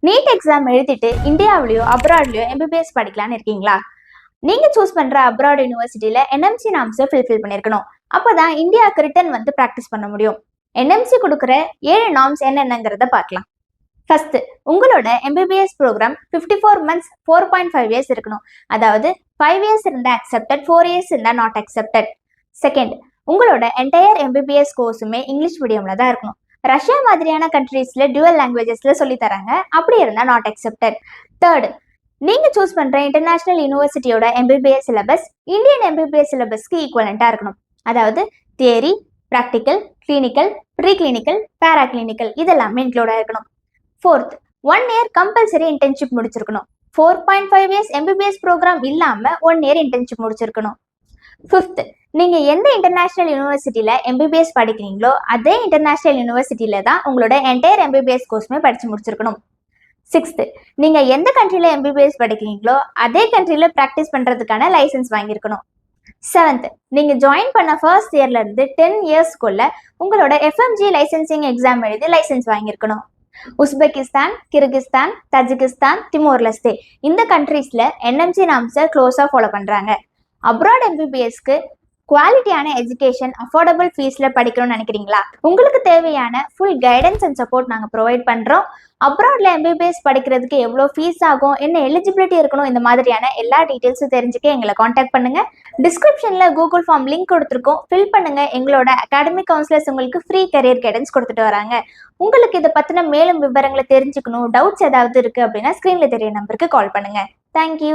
NEET exam எழுதிட்டு இந்தியாவிலயோ அப்ராட்லயோ MBBS படிக்கலாம்னு இருக்கீங்களா? நீங்க சூஸ் பண்ற அப்ராட் யூனிவர்சிட்டியில என்எம்சி நாம்ஸை ஃபில்ஃபில் பண்ணிருக்கணும். அப்பதான் இந்தியாவுக்கு ரிட்டர்ன் வந்து ப்ராக்டிஸ் பண்ண முடியும். என்எம்சி கொடுக்குற 7 நார்ம்ஸ் என்னென்னங்கிறத பார்க்கலாம். ஃபர்ஸ்ட், உங்களோட எம்பிபிஎஸ் ப்ரோக்ராம் 54 மந்த்ஸ் 4.5 இயர்ஸ் இருக்கணும். அதாவது 5 இயர்ஸ் இருந்தா அக்செப்டட், 4 இயர்ஸ் இருந்தா நாட் அக்செப்டட். செகண்ட், உங்களோட என்டையர் எம்பிபிஎஸ் கோர்ஸுமே இங்கிலீஷ் மீடியம்ல தான் இருக்கணும். ரஷ்யா மாதிரியான கண்ட்ரீஸ்ல டியூவல் லாங்குவேஜஸ்ல சொல்லி தராங்க, அப்படி இருந்தா நாட் அக்செப்டட். தேர்ட், நீங்க சூஸ் பண்ற இன்டர்நேஷனல் யூனிவர்சிட்டியோட எம்பிபிஎஸ் சிலபஸ் இந்தியன் எம்பிபிஎஸ் சிலபஸ்க்கு ஈக்குவலண்டா இருக்கணும். அதாவது theory, practical, clinical, pre clinical, para clinical இதெல்லாமே இன்க்ளூட் ஆயிருக்கணும். ஃபோர்த், 1 இயர் கம்பல்சரி இன்டர்ன்ஷிப் முடிச்சிருக்கணும். 4.5 இயர்ஸ் எம்பிபிஎஸ் ப்ரோக்ராம் இல்லாம 1 இயர் இன்டர்ன்ஷிப் முடிச்சிருக்கணும். ஃபிஃப்த், நீங்க எந்த இன்டர்நேஷனல் யூனிவர்சிட்டியில எம்பிபிஎஸ் படிக்கிறீங்களோ அதே இன்டர்நேஷனல் யூனிவர்சிட்டியில தான் உங்களோட என்டையர் எம்பிபிஎஸ் கோர்ஸுமே படிச்சு முடிச்சிருக்கணும். சிக்ஸ்த், நீங்க எந்த கண்ட்ரில எம்பிபிஎஸ் படிக்கிறீங்களோ அதே கண்ட்ரில ப்ராக்டிஸ் பண்றதுக்கான லைசன்ஸ் வாங்கியிருக்கணும். செவன்த், நீங்க ஜாயின் பண்ண ஃபர்ஸ்ட் இயர்ல இருந்து 10 இயர்ஸ்க்குள்ள உங்களோட எஃப்எம்ஜி லைசன்சிங் எக்ஸாம் எழுதி லைசன்ஸ் வாங்கியிருக்கணும். Uzbekistan, Kyrgyzstan, Tajikistan, Timor Leste இந்த கண்ட்ரீஸ்ல என்எம்சி நாம்ஸை க்ளோஸா ஃபாலோ பண்றாங்க. அப்ராட் எம்பிபிஎஸ்க்கு குவாலிட்டியான எஜுகேஷன் அஃபோர்டபுள் ஃபீஸ்ல படிக்கணும்னு நினைக்கிறீங்களா? உங்களுக்கு தேவையான ஃபுல் கைடன்ஸ் அண்ட் சப்போர்ட் நாங்கள் ப்ரொவைட் பண்றோம். அப்ராட்ல எம்பிபிஎஸ் படிக்கிறதுக்கு எவ்வளோ ஃபீஸ் ஆகும், என்ன எலிஜிபிலிட்டி இருக்கணும், இந்த மாதிரியான எல்லா டீட்டெயில்ஸும் தெரிஞ்சுக்க எங்களை காண்டாக்ட் பண்ணுங்க. டிஸ்கிரிப்ஷன்ல கூகுள் ஃபார்ம் லிங்க் கொடுத்துருக்கோம், ஃபில் பண்ணுங்க. எங்களோட அகாடமிக் கவுன்சிலர்ஸ் உங்களுக்கு ஃப்ரீ கரியர் கைடன்ஸ் கொடுத்துட்டு வராங்க. உங்களுக்கு இதை பத்தின மேலும் விவரங்களை தெரிஞ்சுக்கணும், டவுட்ஸ் ஏதாவது இருக்கு அப்படின்னா ஸ்கிரீன்ல தெரிய நம்பருக்கு கால் பண்ணுங்க. தேங்க்யூ.